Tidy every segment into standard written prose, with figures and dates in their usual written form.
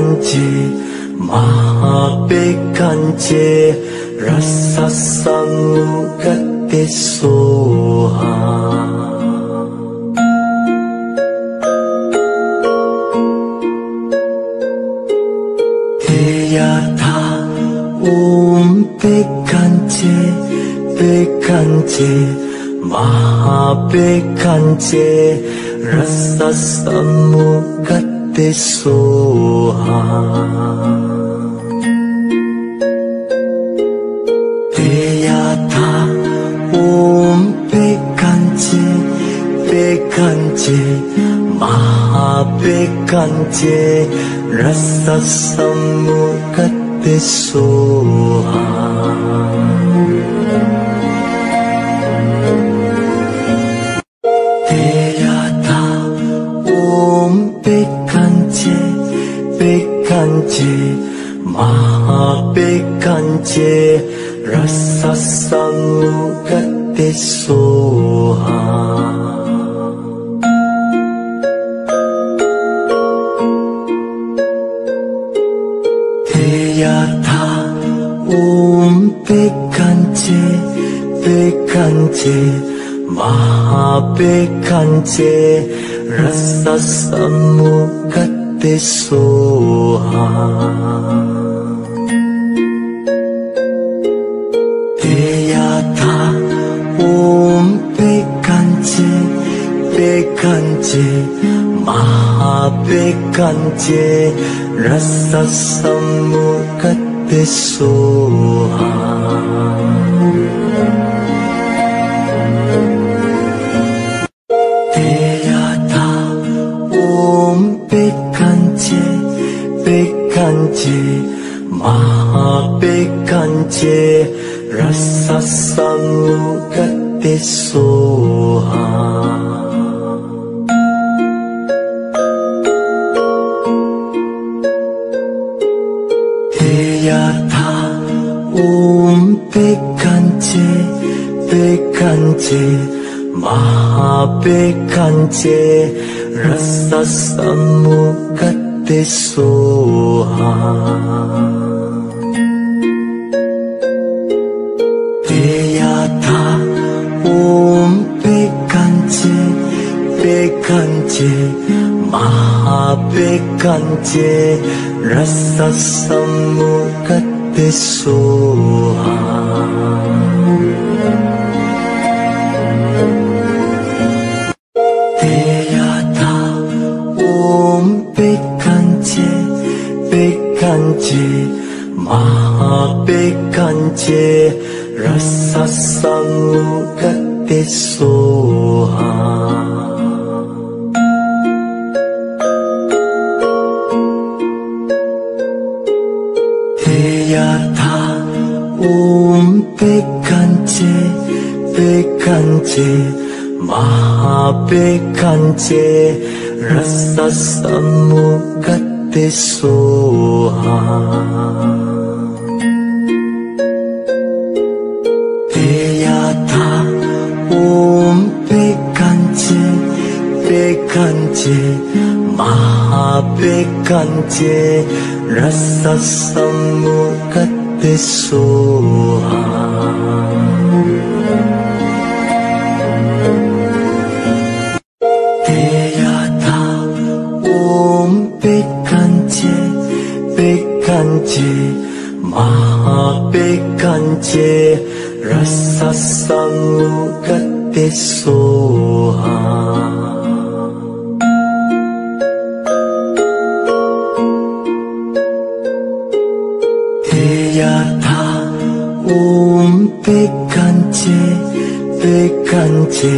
Bekanji Mahabekanji Rasa Samugati Soha Teyata Bekanji Bekanji Mahabekanji Rasa Samugati Soha Teyata Bekanji Bekanji Mahabekanji Rasa Samugati Soha Bekanji Bekanji Mahabekanji Rasa Samugati Soha Teyata Bekanji Bekanji Mahabekanji Rasa Samugati Soha Teyata Bekanji Bekanji Mahabekanji Rasa Samugati Soha Bekanji Bekanji Mahabekanji Rasa Samugati Soha Teyata Bekanji Bekanji Mahabekanji Rasa Samugati Soha Teyata Bekanji Bekanji Mahabekanji Rasa Samugati Soha Bekanji Bekanji Mahabekanji Rasa Samugati Soha Teyata Bekanji Bekanji Mahabekanji Rasa Samugati Soha Teyata Bekanji Bekanji Mahabekanji Rasa Samugati Soha Bekanji Bekanji Mahabekanji Rasa Samugati Soha Teyata Bekanji Bekanji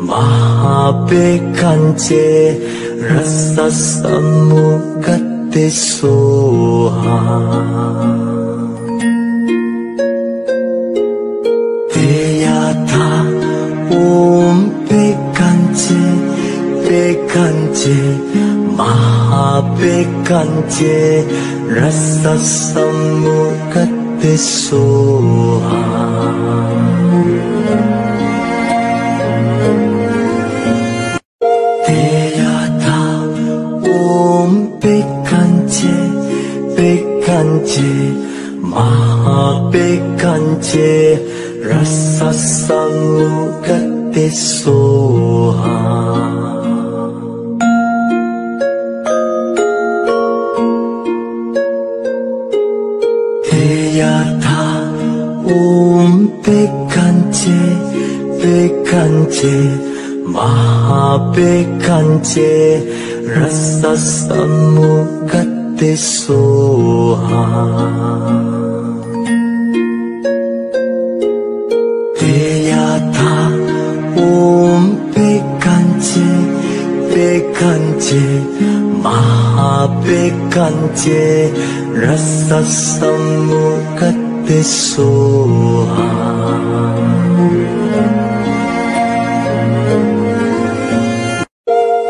Mahabekanji Rasa Samugati Soha Teyata Bekanji Bekanji Mahabekanji Rasa Samugati Soha Teyata Bekanji Bekanje Rasa Samukate Soha Teyatha Om Bekanje Bekanje Maha Bekanje Rasa Samukate Soha Teyatha Om Bekanje Bekanje Maha Bekanje Rasa Samukate Soha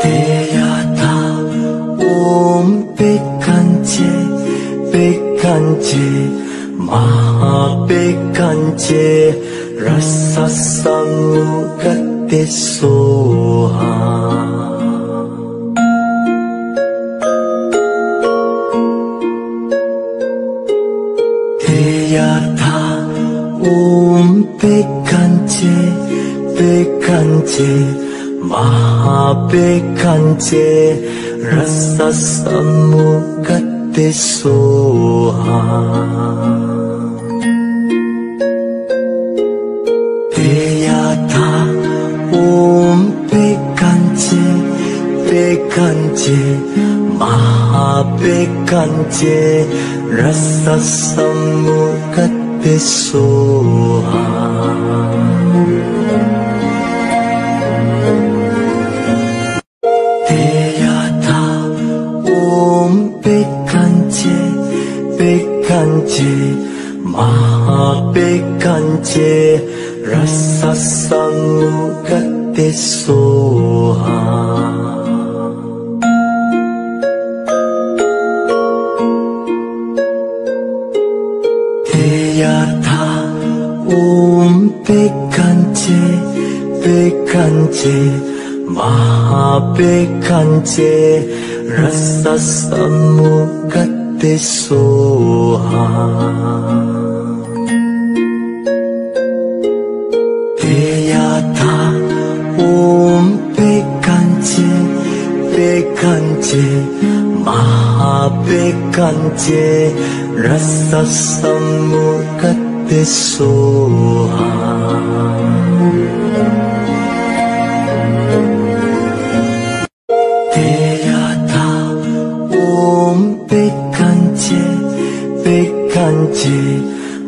Teyatha Om Bekanje Bekanje Maha Bekanje Rasa Samukate Soha Teyatha Om Bekanje Bekanje Maha Bekanje Rasa Samukate Soha Teyatha Om Bekanje Bekanje Maha Bekanje Rasa Samukate Soha Teyatha Om Bekanje Bekanje Maha Bekanje Rasa Samukate Soha Teyatha Om Bekanje Bekanje Maha Bekanje Rasa Samukate Soha Teyatha Om Bekanje Bekanje Maha Bekanje Rasa Samukate Soha Teyatha Om Bekanje Bekanje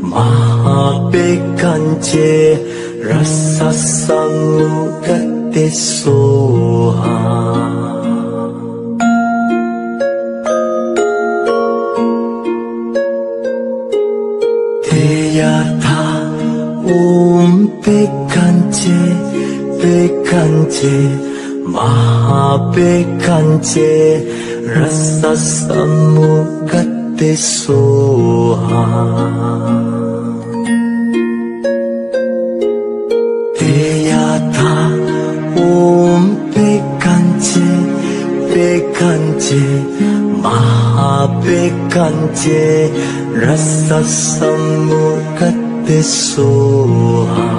Maha Bekanje Rasa Samukate Soha Teyatha Om Bekanje Bekanje Maha Bekanje Rasa Samukate Soha Teyatha Om Bekanje Bekanje Maha Bekanje Rasa Samukate Soha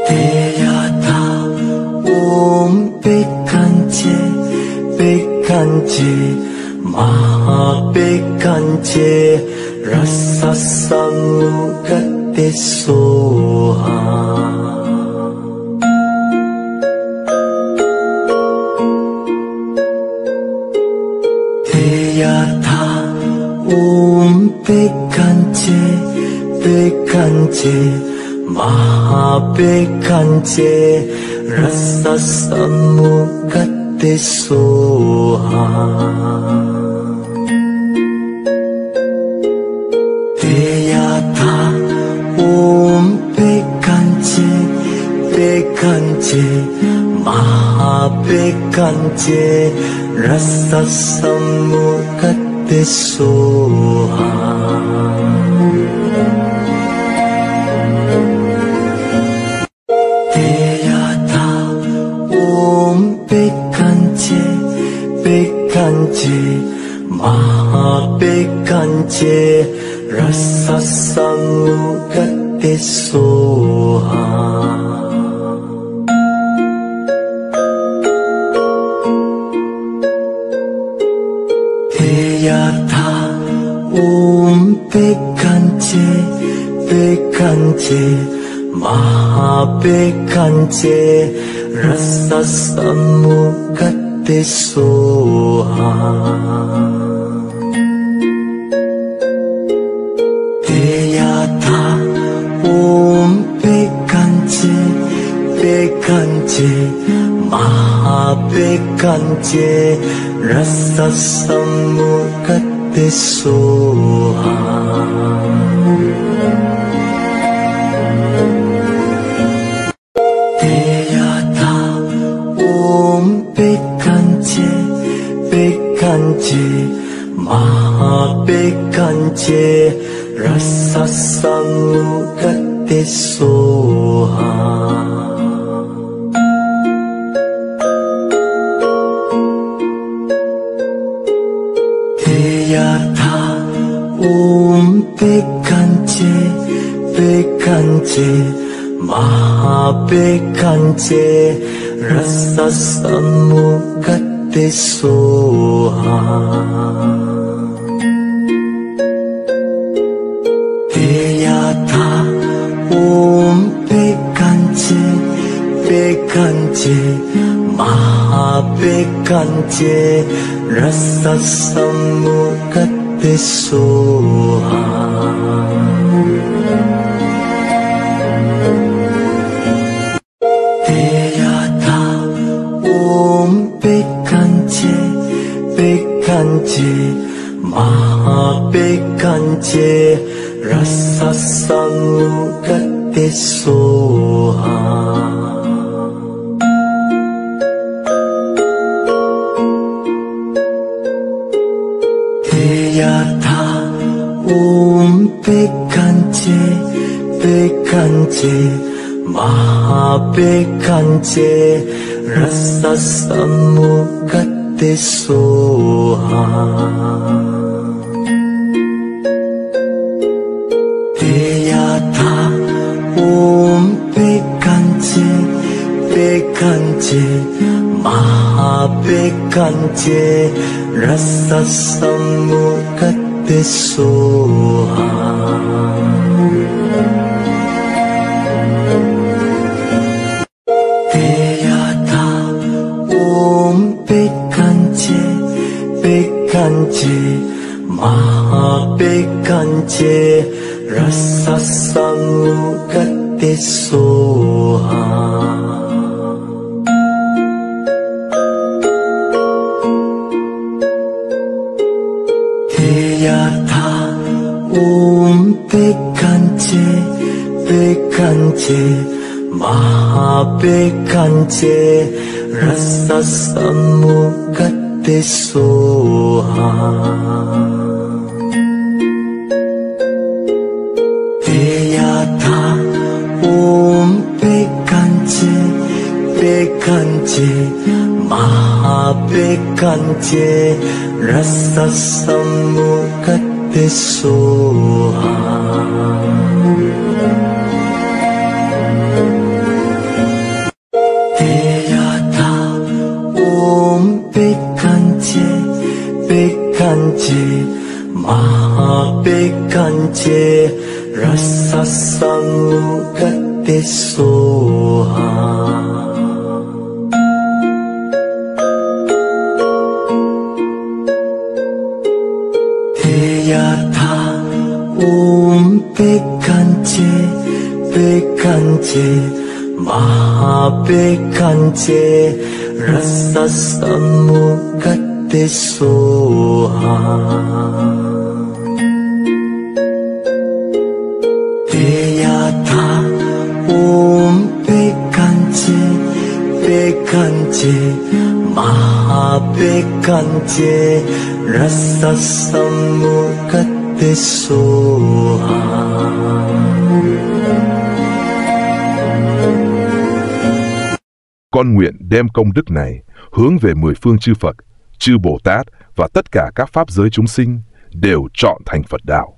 Teyatha Om Bekanje Bekanje Maha Bekanje Rasa Samukate Soha Teyatha Om Bekanje Bekanje Maha Bekanje Rasa Samukate Soha Teyatha Om Bekanje Bekanje Maha Bekanje Rasa Samukate Soha Teyatha Om Bekanje Bekanje Maha rasa samugate soha Teyatha Om Bekanje Bekanje Maha Bekanje Rasa samugate soha Teyatha Om Bekanje Bekanje Maha Bekanje Rasa samugate soha Teyatha Om Bekanje Bekanje Maha Bekanje Rasa samugate soha Teyatha Om Bekanje Bekanje Maha Bekanje Rasa samugate soha Teyatha Om Bekanje Bekanje Maha Bekanje Rasa samugate soha Teyatha Om Bekanje Bekanje Maha Bekanje Rasa samugate soha Teyatha Om Bekanje Bekanje Maha Bekanje Rasa samugate soha Teyatha Om Bekanje Bekanje Maha Bekanje Rasa samugate soha Teyatha Om Bekanje Bekanje Maha Bekanje Rasa samugate soha Teyatha Om Bekanje Bekanje Maha Bekanje Rasa samugate soha Teyatha Om Bekanje Bekanje Maha Bekanje Rasa samugate soha Teyatha Om Bekanje Bekanje Maha Bekanje Rasa samugate soha Teyatha Om Bekanje Bekanje Maha Bekanje Rasa samugate soha Teyatha Om Bekanje Bekanje Maha Bekanje Rasa samugate soha Con nguyện đem công đức này hướng về 10 phương chư Phật, chư Bồ Tát và tất cả các pháp giới chúng sinh đều trọn thành Phật đạo.